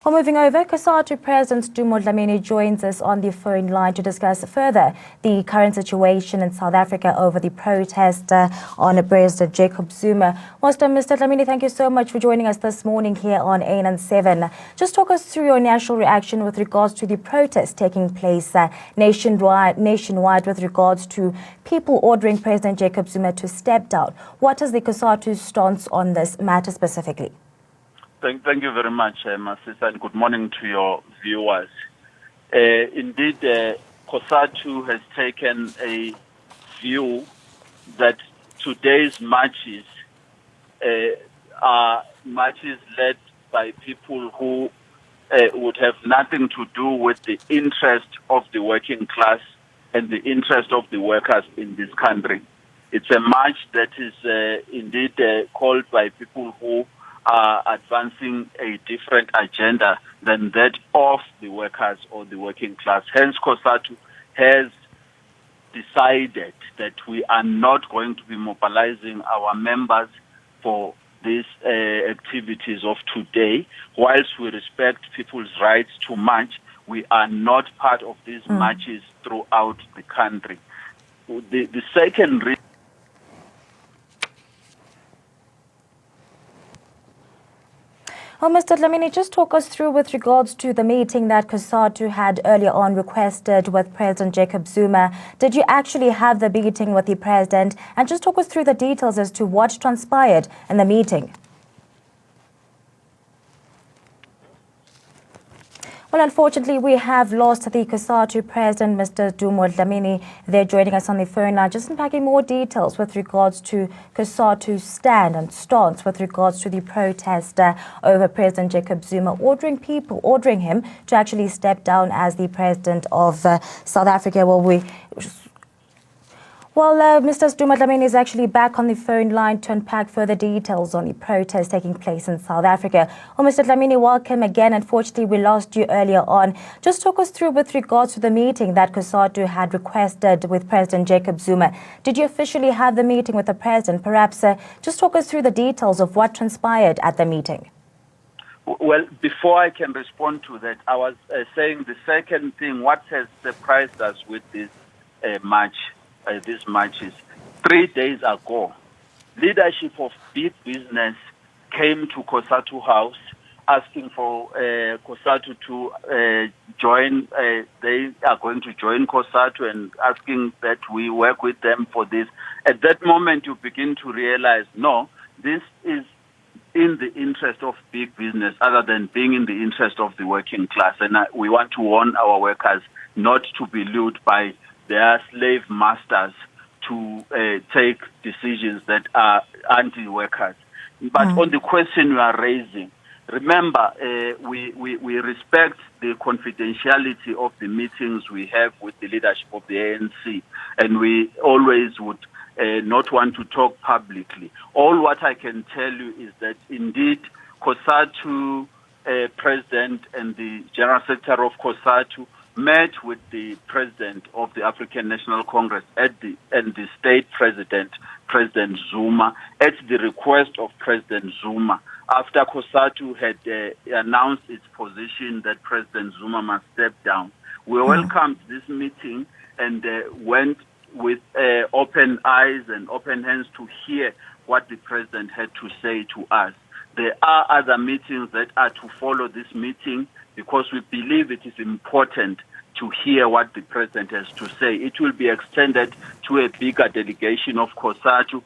Well, moving over, COSATU President Sdumo joins us on the phone line to discuss further the current situation in South Africa over the protest on President Jacob Zuma. Mr. Dlamini, thank you so much for joining us this morning here on AN7. Just talk us through your initial reaction with regards to the protest taking place nationwide with regards to people ordering President Jacob Zuma to step down. What is the COSATU stance on this matter specifically? Thank you very much, Masisa, and good morning to your viewers. Indeed, COSATU has taken a view that today's marches are marches led by people who would have nothing to do with the interest of the working class and the interest of the workers in this country. It's a march that is indeed called by people who are advancing a different agenda than that of the workers or the working class. Hence, COSATU has decided that we are not going to be mobilizing our members for these activities of today. Whilst we respect people's rights to march, we are not part of these marches throughout the country. The second reason. Well, Mr. Dlamini, just talk us through with regards to the meeting that COSATU had earlier on requested with President Jacob Zuma. Did you actually have the meeting with the president? And just talk us through the details as to what transpired in the meeting. Well, unfortunately, we have lost the COSATU president, Mr. Sdumo Dlamini. They're joining us on the phone now, just unpacking more details with regards to COSATU's stand and stance with regards to the protest over President Jacob Zuma, ordering him to actually step down as the president of South Africa. Mr. Sdumo Dlamini is actually back on the phone line to unpack further details on the protest taking place in South Africa. Well, Mr. Dlamini, welcome again. Unfortunately, we lost you earlier on. Just talk us through with regards to the meeting that COSATU had requested with President Jacob Zuma. Did you officially have the meeting with the president? Perhaps just talk us through the details of what transpired at the meeting. Well, before I can respond to that, I was saying the second thing, what has surprised us with this march. These marches. 3 days ago, leadership of big business came to COSATU House asking for COSATU to join. They are going to join COSATU and asking that we work with them for this. At that moment, you begin to realize, no, this is in the interest of big business other than being in the interest of the working class. And we want to warn our workers not to be lured by their slave masters to take decisions that are anti-workers. But on the question you are raising, remember, we respect the confidentiality of the meetings we have with the leadership of the ANC, and we always would not want to talk publicly. All what I can tell you is that indeed COSATU president and the general secretary of COSATU met with the president of the African National Congress and the state president, President Zuma, at the request of President Zuma. After COSATU had announced its position that President Zuma must step down, we welcomed this meeting and went with open eyes and open hands to hear what the president had to say to us. There are other meetings that are to follow this meeting because we believe it is important to hear what the president has to say. It will be extended to a bigger delegation of COSATU.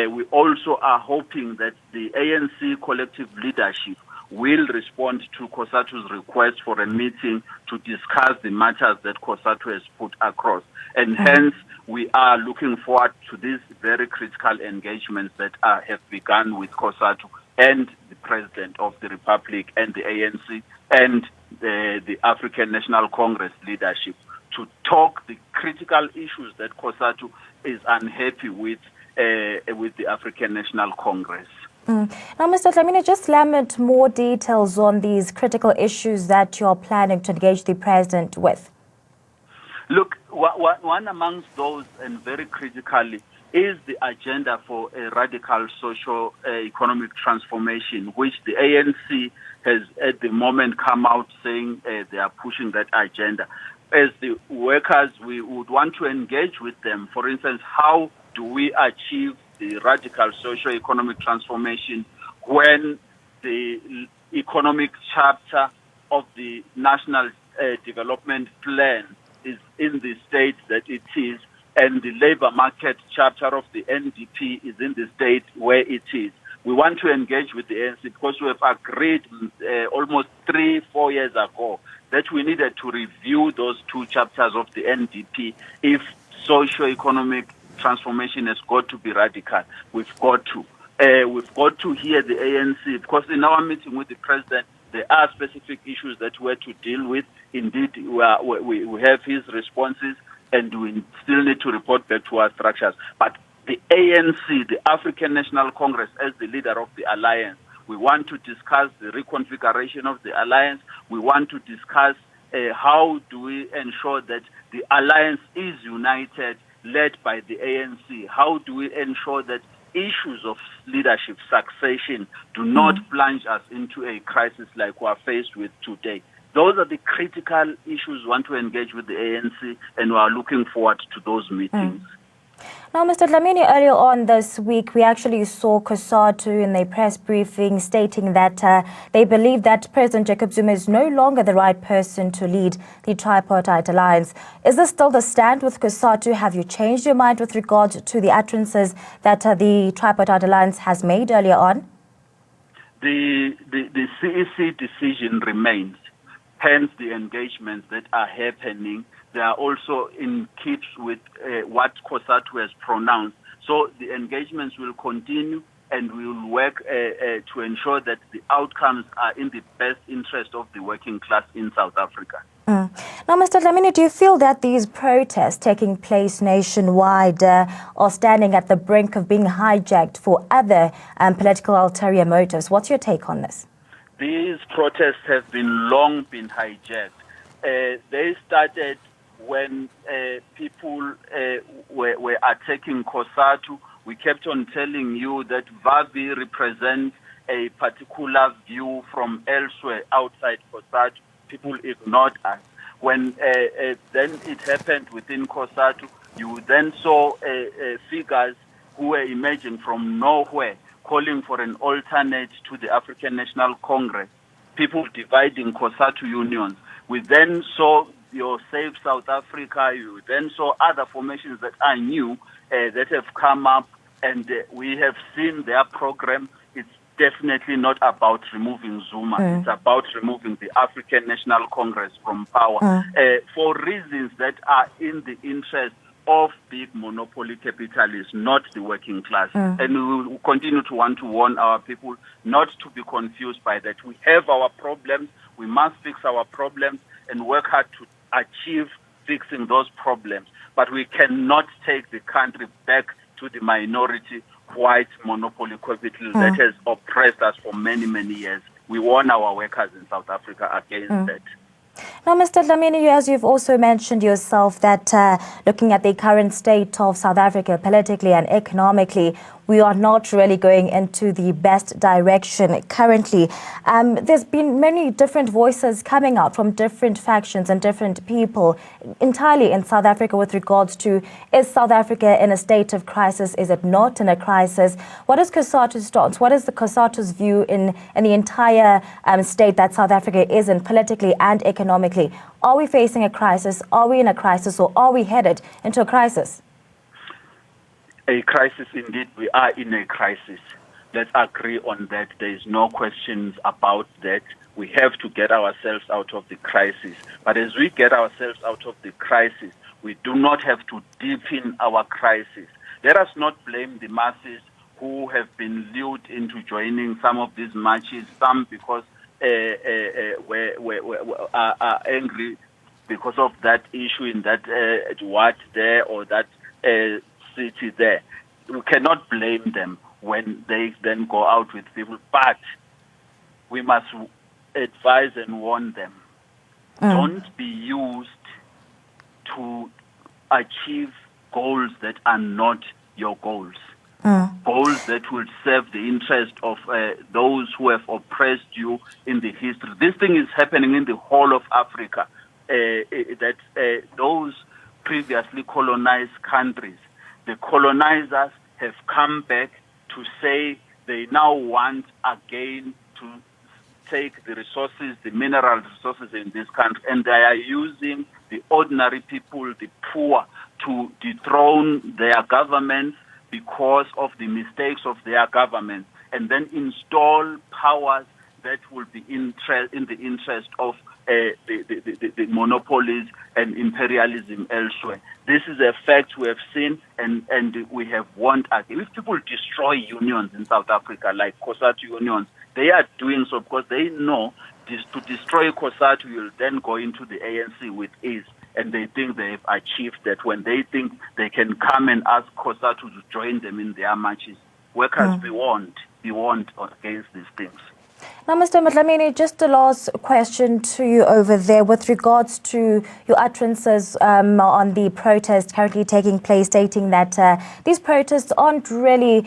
We also are hoping that the ANC collective leadership will respond to COSATU's request for a meeting to discuss the matters that COSATU has put across. And hence, we are looking forward to these very critical engagements that have begun with COSATU and the President of the Republic and the ANC and the African National Congress leadership to talk the critical issues that COSATU is unhappy with the African National Congress. Now, Mr. Dlamini, just lament more details on these critical issues that you're planning to engage the President with. Look, one amongst those, and very critically, is the agenda for a radical socio-economic transformation, which the ANC has at the moment come out saying they are pushing that agenda. As the workers, we would want to engage with them. For instance, how do we achieve the radical socio-economic transformation when the economic chapter of the National Development Plan is in the state that it is, and the labor market chapter of the NDP is in the state where it is? We want to engage with the ANC because we have agreed almost 3-4 years ago that we needed to review those two chapters of the NDP. If socio-economic transformation has got to be radical, we've got to hear the ANC, because in our meeting with the president, there are specific issues that we're to deal with. Indeed, we have his responses, and we still need to report back to our structures. But the ANC, the African National Congress, as the leader of the alliance, we want to discuss the reconfiguration of the alliance. We want to discuss how do we ensure that the alliance is united, led by the ANC. How do we ensure that issues of leadership succession do not plunge us into a crisis like we are faced with today? Those are the critical issues we want to engage with the ANC, and we are looking forward to those meetings. Now, Mr. Dlamini, earlier on this week, we actually saw COSATU in a press briefing stating that they believe that President Jacob Zuma is no longer the right person to lead the tripartite alliance. Is this still the stand with COSATU? Have you changed your mind with regard to the utterances that the tripartite alliance has made earlier on? The CEC decision remains, hence the engagements that are happening. They are also in keeps with what COSATU has pronounced. So the engagements will continue, and we will work to ensure that the outcomes are in the best interest of the working class in South Africa. Now, Mr. Dlamini, do you feel that these protests taking place nationwide are standing at the brink of being hijacked for other political ulterior motives? What's your take on this? These protests have long been hijacked. They started when people were attacking COSATU. We kept on telling you that Vavi represents a particular view from elsewhere outside COSATU. People ignored us. When then it happened within COSATU, you then saw figures who were emerging from nowhere, calling for an alternate to the African National Congress, people dividing COSATU unions. We then saw your Save South Africa, you then saw other formations that are new that have come up, and we have seen their program. It's definitely not about removing Zuma. It's about removing the African National Congress from power for reasons that are in the interest of big monopoly capitalists, not the working class. And we will continue to want to warn our people not to be confused by that. We have our problems. We must fix our problems and work hard to achieve fixing those problems. But we cannot take the country back to the minority white monopoly capital that has oppressed us for many, many years. We warn our workers in South Africa against that. Now, Mr. Dlamini, as you've also mentioned yourself, that looking at the current state of South Africa politically and economically, we are not really going into the best direction currently. There's been many different voices coming out from different factions and different people entirely in South Africa with regards to, is South Africa in a state of crisis? Is it not in a crisis? What is COSATU's stance? What is the COSATU's view in the entire state that South Africa is in politically and economically? Are we facing a crisis? Are we in a crisis, or are we headed into a crisis? A crisis indeed. We are in a crisis. Let's agree on that. There is no questions about that. We have to get ourselves out of the crisis. But as we get ourselves out of the crisis, we do not have to deepen our crisis. Let us not blame the masses who have been lured into joining some of these marches, some because are angry because of that issue in that ward there or that city there. We cannot blame them when they then go out with people, but we must advise and warn them. Don't be used to achieve goals that are not your goals. goals that will serve the interest of those who have oppressed you in the history. This thing is happening in the whole of Africa, that those previously colonized countries, the colonizers have come back to say they now want again to take the resources, the mineral resources in this country, and they are using the ordinary people, the poor, to dethrone their governments because of the mistakes of their government, and then install powers that will be in the interest of the monopolies and imperialism elsewhere. This is a fact we have seen, and we have warned again. If people destroy unions in South Africa, like COSATU unions, they are doing so because they know to destroy COSATU will then go into the ANC with ease. And they think they have achieved that when they think they can come and ask COSATU to join them in their marches. Workers be warned against these things. Now, Mr. Dlamini, just a last question to you over there with regards to your utterances on the protest currently taking place, stating that these protests aren't really,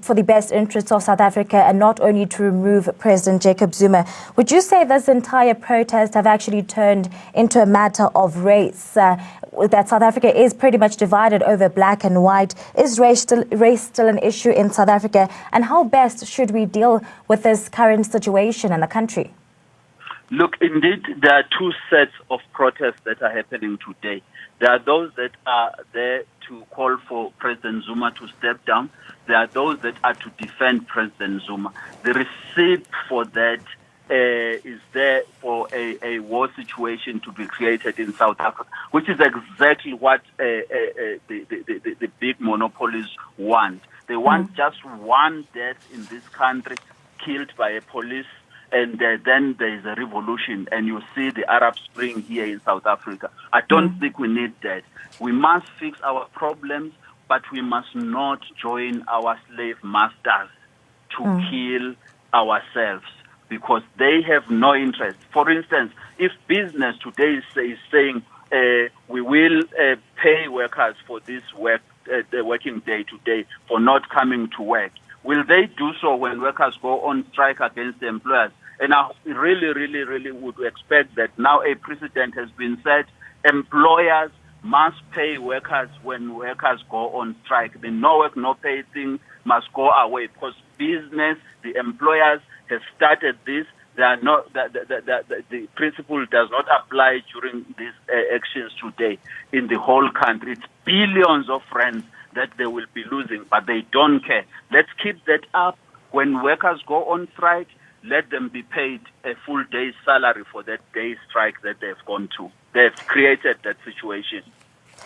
for the best interests of South Africa and not only to remove President Jacob Zuma. Would you say this entire protest have actually turned into a matter of race? That South Africa is pretty much divided over black and white. Is race still an issue in South Africa? And how best should we deal with this current situation in the country? Look, indeed, there are two sets of protests that are happening today. There are those that are there to call for President Zuma to step down. There are those that are to defend President Zuma. The receipt for that is there for a war situation to be created in South Africa, which is exactly what the big monopolies want. They want just one death in this country, killed by a police, and then there is a revolution, and you see the Arab Spring here in South Africa. I don't think we need that. We must fix our problems, but we must not join our slave masters to kill ourselves, because they have no interest. For instance, if business today is saying we will pay workers for this the working day today for not coming to work, will they do so when workers go on strike against the employers? And I really would expect that now a precedent has been set. Employers must pay workers when workers go on strike. The no work, no pay thing must go away, because business, the employers have started this. They are not, the principle does not apply during these actions today in the whole country. It's billions of rands that they will be losing, but they don't care. Let's keep that up. When workers go on strike, let them be paid a full day's salary for that day's strike that they've gone to. They've created that situation.